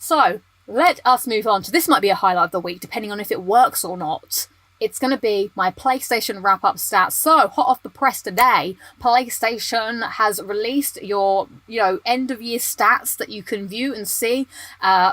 So, let us move on to this. Might be a highlight of the week, depending on if it works or not. It's going to be my PlayStation wrap-up stats. So, hot off the press today, PlayStation has released your, end-of-year stats that you can view and see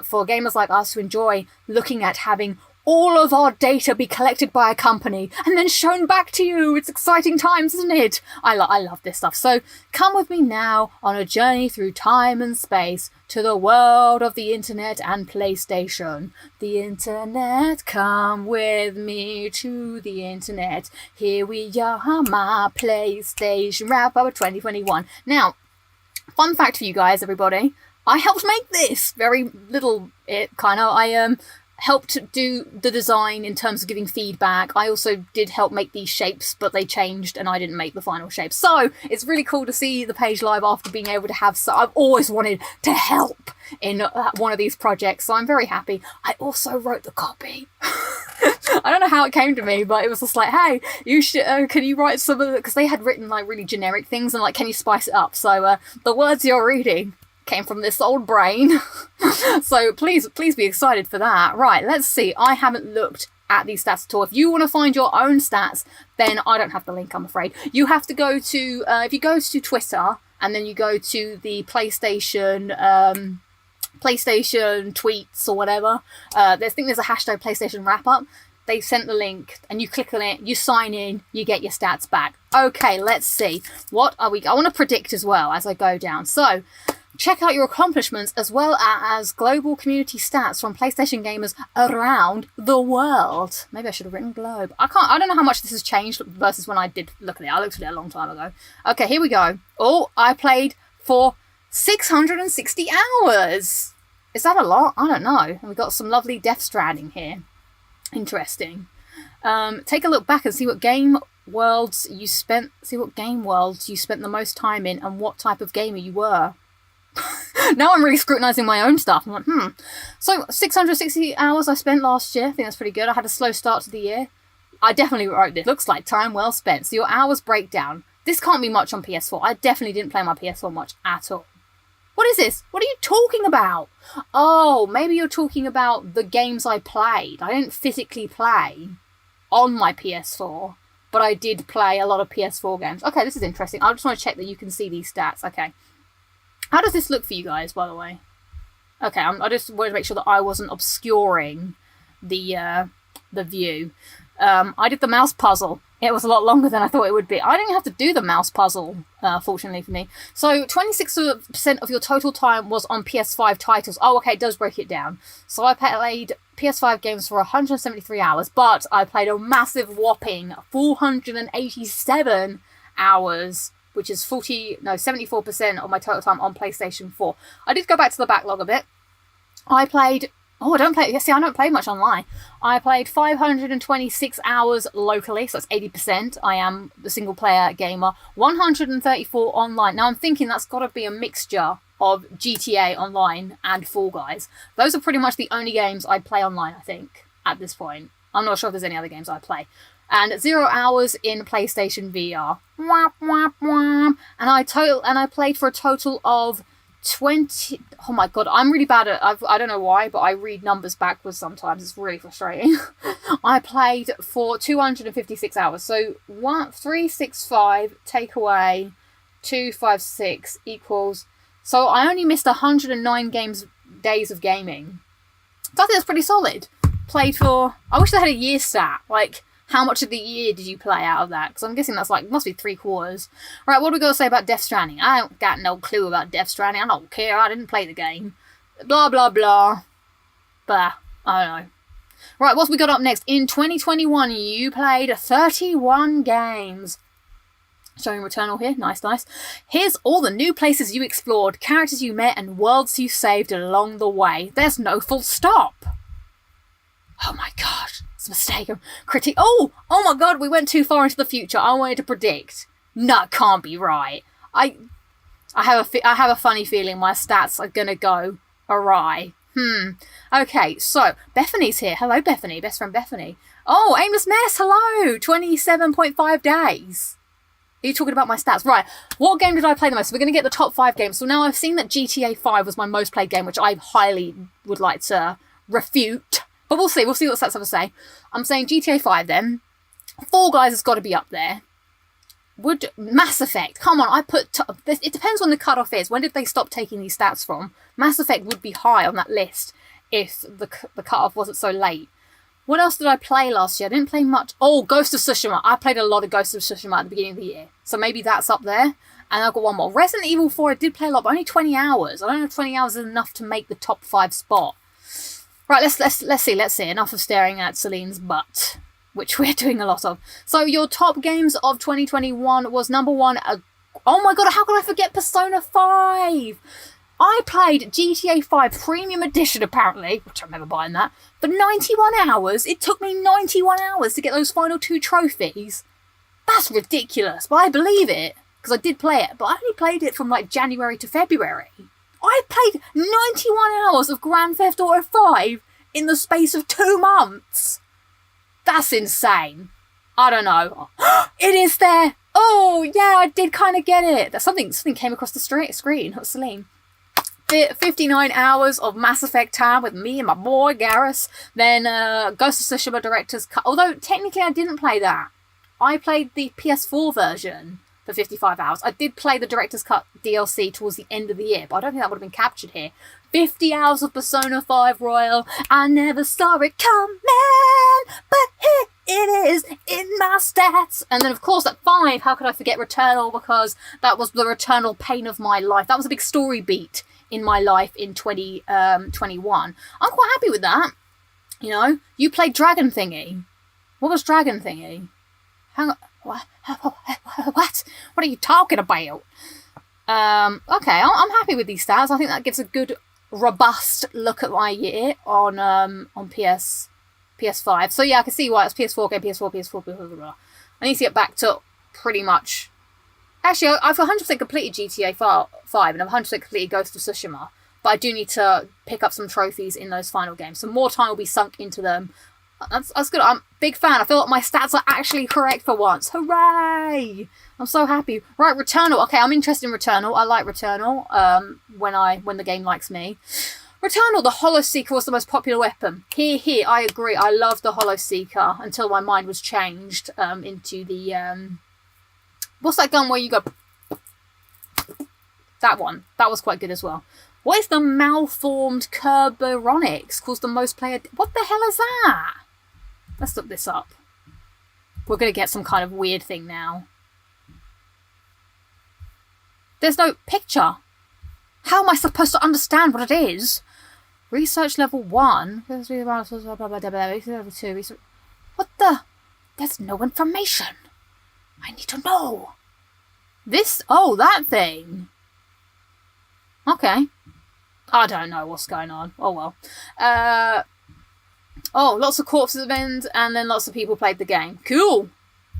for gamers like us who enjoy looking at having all of our data be collected by a company and then shown back to you. It's exciting times, isn't it? I love this stuff. So come with me now on a journey through time and space to the world of the internet and PlayStation. The internet, come with me to the internet. Here we are, my PlayStation wrap-up of 2021. Now, fun fact for you guys, everybody. I helped make this. Very little it, kind of. I helped do the design in terms of giving feedback. I also did help make these shapes, but they changed and I didn't make the final shape. So it's really cool to see the page live after being able to have... So I've always wanted to help in one of these projects, so I'm very happy. I also wrote the copy. I don't know how it came to me, but it was just like, hey, you should, can you write some of it? Because they had written like really generic things and like, can you spice it up? So the words you're reading came from this old brain. So please be excited for that. Right, let's see. I haven't looked at these stats at all. If you want to find your own stats, then I don't have the link, I'm afraid. You have to go to, if you go to Twitter and then you go to the PlayStation tweets or whatever, I think there's a hashtag PlayStation wrap up. They sent the link and you click on it, you sign in, you get your stats back. Okay, let's see. What are we... I want to predict as well as I go down. So, check out your accomplishments as well as global community stats from PlayStation gamers around the world. Maybe I should have written globe. I don't know how much this has changed versus when I did look at it. I looked at it a long time ago. Okay, here we go. Oh, I played for 660 hours. Is that a lot? I don't know. And we've got some lovely Death Stranding here. Interesting. Take a look back and see what game worlds you spent the most time in and what type of gamer you were. Now I'm really scrutinising my own stuff. I'm like, So 660 hours I spent last year. I think that's pretty good. I had a slow start to the year. I definitely wrote this. Looks like time well spent. So your hours breakdown. This can't be much on PS4. I definitely didn't play my PS4 much at all. What is this? What are you talking about? Oh, maybe you're talking about the games I played. I didn't physically play on my PS4, but I did play a lot of PS4 games. Okay, this is interesting. I just want to check that you can see these stats. Okay. How does this look for you guys, by the way? Okay, I just wanted to make sure that I wasn't obscuring the view. I did the mouse puzzle. It was a lot longer than I thought it would be. I didn't have to do the mouse puzzle, fortunately for me. So 26% of your total time was on PS5 titles. Oh, okay, it does break it down. So I played PS5 games for 173 hours, but I played a massive whopping 487 hours, which is 74% of my total time on PlayStation 4. I did go back to the backlog a bit. I don't play much online. I played 526 hours locally, so that's 80%. I am the single player gamer. 134 online. Now I'm thinking that's got to be a mixture of GTA Online and Fall Guys. Those are pretty much the only games I play online, I think, at this point. I'm not sure if there's any other games I play. And 0 hours in PlayStation VR. And I played for a total of 20... Oh my god, I'm really bad at... I don't know why, but I read numbers backwards sometimes. It's really frustrating. I played for 256 hours. So 365 take away 256 equals... So I only missed 109 days of gaming. So I think that's pretty solid. Played for... I wish I had a year stat. Like, how much of the year did you play out of that? Because I'm guessing that's like, must be 3/4. Right, what do we got to say about Death Stranding? I don't got no clue about Death Stranding. I don't care. I didn't play the game. Blah, blah, blah. Bah. I don't know. Right, what we got up next? In 2021, you played 31 games. Showing Returnal here. Nice, nice. Here's all the new places you explored, characters you met, and worlds you saved along the way. There's no full stop. Oh my gosh. It's a mistake. Oh my god, we went too far into the future. I wanted to predict. No, it can't be right. I have a funny feeling my stats are gonna go awry. Okay, so Bethany's here. Hello, Bethany. Best friend Bethany. Oh, Aimless Mess. Hello. 27.5 days. Are you talking about my stats? Right. What game did I play the most? So we're going to get the top 5 games. So now I've seen that GTA 5 was my most played game, which I highly would like to refute. But we'll see. We'll see what stats have to say. I'm saying GTA 5 then. Fall Guys has got to be up there. Would Mass Effect? Come on, I put... it depends when the cutoff is. When did they stop taking these stats from? Mass Effect would be high on that list if the cutoff wasn't so late. What else did I play last year? I didn't play much. Oh, Ghost of Tsushima. I played a lot of Ghost of Tsushima at the beginning of the year. So maybe that's up there. And I've got one more. Resident Evil 4, I did play a lot, but only 20 hours. I don't know if 20 hours is enough to make the top 5 spot. Right, let's see. Enough of staring at Celine's butt, which we're doing a lot of. So your top games of 2021 was number 1. Oh my god, how could I forget Persona 5? I played GTA 5 Premium Edition, apparently, which I remember buying that, for 91 hours. It took me 91 hours to get those final 2 trophies. That's ridiculous, but I believe it, because I did play it, but I only played it from like January to February. I played 91 hours of Grand Theft Auto 5 in the space of 2 months. That's insane. I don't know. It is there. Oh, yeah, I did kind of get it. Something came across the screen. That's Celine. 59 hours of Mass Effect time with me and my boy Garrus. Then Ghost of Tsushima Director's Cut. Although technically I didn't play that. I played the PS4 version for 55 hours. I did play the Director's Cut DLC towards the end of the year, but I don't think that would have been captured here. 50 hours of Persona 5 Royal. I never saw it coming, but here it is in my stats. And then, of course, at 5, how could I forget Returnal? Because that was the Returnal pain of my life. That was a big story beat in my life in 2021. I'm quite happy with that. You know, you played Dragon Thingy. What was Dragon Thingy? Hang on. What? What are you talking about? Okay, I'm happy with these stats. I think that gives a good, robust look at my year on PS5. So yeah, I can see why it's PS4 game, PS4, blah, blah, blah. I need to get back to pretty much... Actually, I've 100% completed GTA 5 and I've 100% completed Ghost of Tsushima. But I do need to pick up some trophies in those final games. So more time will be sunk into them. That's good. I'm a big fan. I feel like my stats are actually correct for once. Hooray! I'm so happy. Right, Returnal. Okay, I'm interested in Returnal. I like Returnal when the game likes me. Returnal, the Hollow Seeker was the most popular weapon. Here, I agree. I loved the Hollow Seeker until my mind was changed into the... What's that gun where you go... That one. That was quite good as well. What is the malformed Kerberonix? Caused the most player... What the hell is that? Let's look this up. We're going to get some kind of weird thing now. There's no picture. How am I supposed to understand what it is? Research level 1. Level 2. What the? There's no information. I need to know. This? Oh, that thing. Okay. I don't know what's going on. Oh, well. Lots of corpses at the end, and then lots of people played the game. Cool.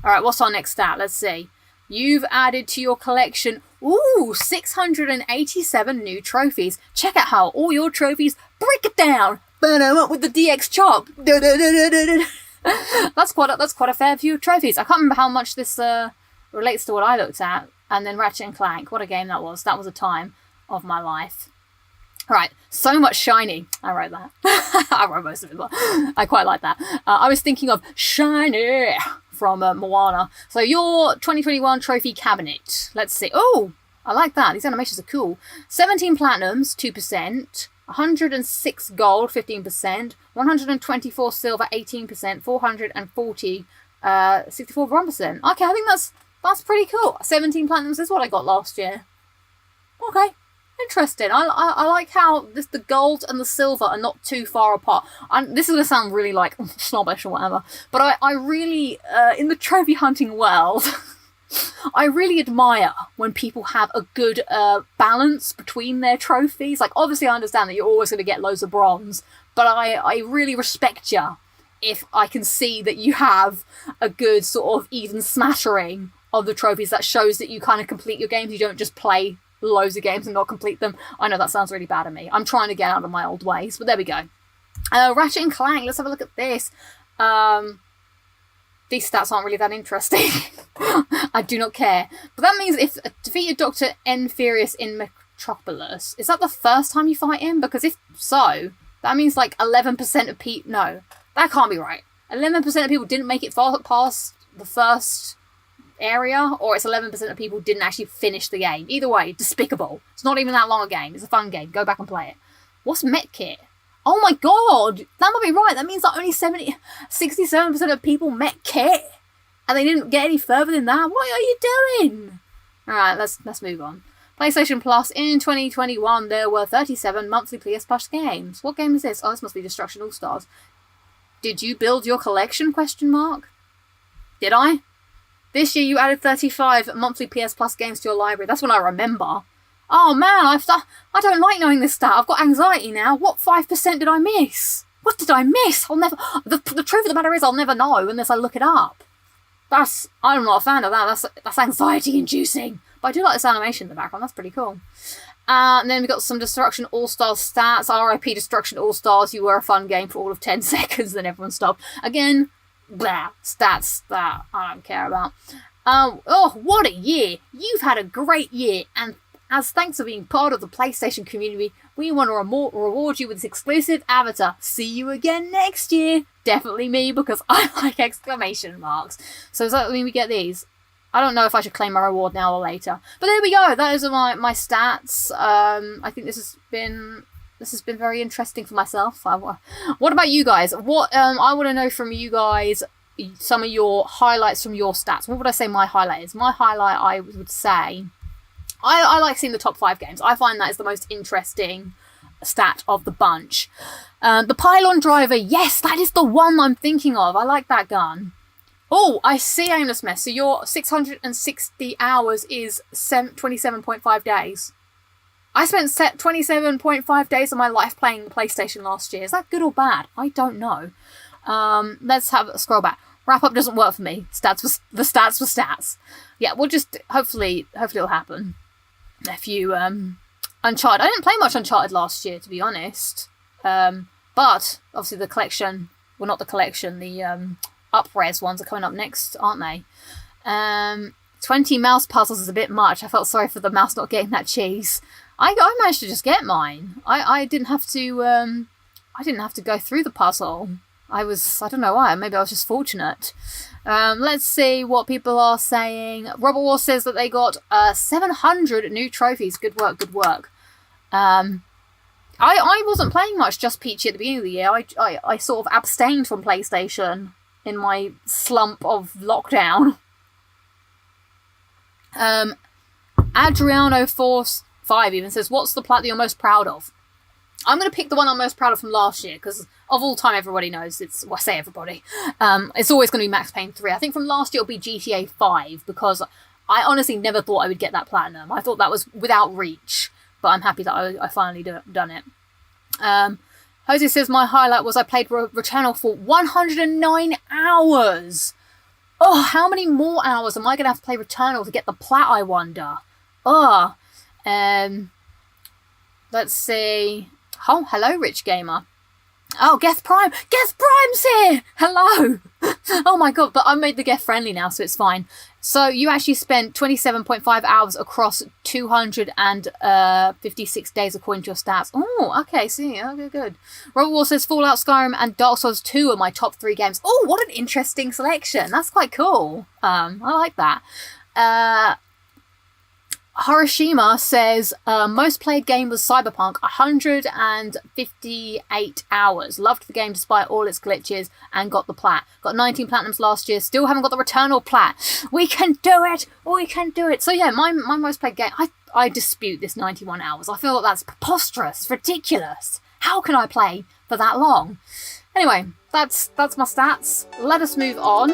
All right, what's our next stat? Let's see. You've added to your collection, 687 new trophies. Check out how all your trophies break it down. With the DX chop. That's quite a fair few trophies. I can't remember how much this relates to what I looked at. And then Ratchet and Clank. What a game that was. That was a time of my life. Right, so much shiny. I wrote that. I wrote most of it, but I quite like that. I was thinking of shiny from Moana. So your 2021 trophy cabinet. Let's see. Oh, I like that. These animations are cool. 17 platinums, 2%. 106 gold, 15%. 124 silver, 18%. 440, 64 1%. Okay, I think that's pretty cool. 17 platinums is what I got last year. Okay. Interesting. I like how the gold and the silver are not too far apart. This is going to sound really like snobbish or whatever, but I really, in the trophy hunting world, I really admire when people have a good balance between their trophies. Like, obviously I understand that you're always going to get loads of bronze, but I really respect you if I can see that you have a good sort of even smattering of the trophies. That shows that you kind of complete your games. You don't just play loads of games and not complete them. I know that sounds really bad of me. I'm trying to get out of my old ways, but there we go. Ratchet and Clank, let's have a look at this. 15 these stats aren't really that interesting. I do not care. But that means if defeated Dr. Enfurious in Metropolis, is that the first time you fight him? Because if so, that means like 11% of people... No, that can't be right. 11% of people didn't make it past the first area, or it's 11% of people didn't actually finish the game. Either way, despicable. It's not even that long a game. It's a fun game. Go back and play it. What's Medkit? Oh my god! That might be right. That means that only 67% of people met Kit, and they didn't get any further than that. What are you doing? Alright, let's move on. PlayStation Plus, in 2021, there were 37 monthly PS Plus games. What game is this? Oh, this must be Destruction All-Stars. Did you build your collection? Question mark. Did I? This year you added 35 monthly PS Plus games to your library. That's when I remember. Oh man, I don't like knowing this stat. I've got anxiety now. What 5% did I miss? What did I miss? I'll never... The truth of the matter is I'll never know unless I look it up. I'm not a fan of that. That's anxiety inducing. But I do like this animation in the background. That's pretty cool. And then we got some Destruction All-Stars stats. RIP Destruction All-Stars. You were a fun game for all of 10 seconds. Then everyone stopped. Again, blah. Stats that I don't care about. Oh, what a year. You've had a great year. And as thanks for being part of the PlayStation community, we want to reward you with this exclusive avatar. See you again next year. Definitely me, because I like exclamation marks. So does that mean we get these? I don't know if I should claim my reward now or later. But there we go. Those are my stats. I think this has been very interesting for myself. What about you guys? What I want to know from you guys some of your highlights from your stats. What would I say my highlight is? My highlight, I would say, I like seeing the top 5 games. I find that is the most interesting stat of the bunch. The pylon driver, yes, that is the one I'm thinking of. I like that gun. Oh, I see, Aimless Mess. So your 660 hours is 27.5 days. I spent 27.5 days of my life playing the PlayStation last year. Is that good or bad? I don't know. Let's have a scroll back. Wrap up doesn't work for me. The stats were stats. Yeah, we'll just hopefully it'll happen. If you Uncharted, I didn't play much Uncharted last year, to be honest. But obviously the collection, well, not the collection, the up-res ones are coming up next, aren't they? 20 mouse puzzles is a bit much. I felt sorry for the mouse not getting that cheese. I managed to just get mine. I didn't have to go through the puzzle. I don't know why. Maybe I was just fortunate. Let's see what people are saying. Robert War says that they got 700 new trophies. Good work, good work. I wasn't playing much Just Peachy at the beginning of the year. I sort of abstained from PlayStation in my slump of lockdown. Adriano45 even says, what's the plat that you're most proud of? I'm going to pick the one I'm most proud of from last year, because of all time, everybody knows I say everybody. It's always going to be Max Payne 3. I think from last year it'll be GTA 5, because I honestly never thought I would get that platinum. I thought that was without reach, but I'm happy that I finally done it. Jose says, my highlight was I played Returnal for 109 hours. Oh, how many more hours am I going to have to play Returnal to get the plat, I wonder? Oh, let's see. Oh, hello, Rich Gamer. Oh, Geth Prime. Geth Prime's here! Hello! Oh my god, but I made the Geth friendly now, so it's fine. So you actually spent 27.5 hours across 256 days according to your stats. Oh, okay, see. Okay, good. Robert War says Fallout, Skyrim, and Dark Souls 2 are my top 3 games. Oh, what an interesting selection. That's quite cool. I like that. Hiroshima says, most played game was Cyberpunk, 158 hours. Loved the game despite all its glitches and got the plat. Got 19 platinums last year, still haven't got the Returnal plat. We can do it! We can do it! So yeah, my most played game, I dispute this 91 hours. I feel like that's preposterous, it's ridiculous. How can I play for that long? Anyway, that's my stats. Let us move on.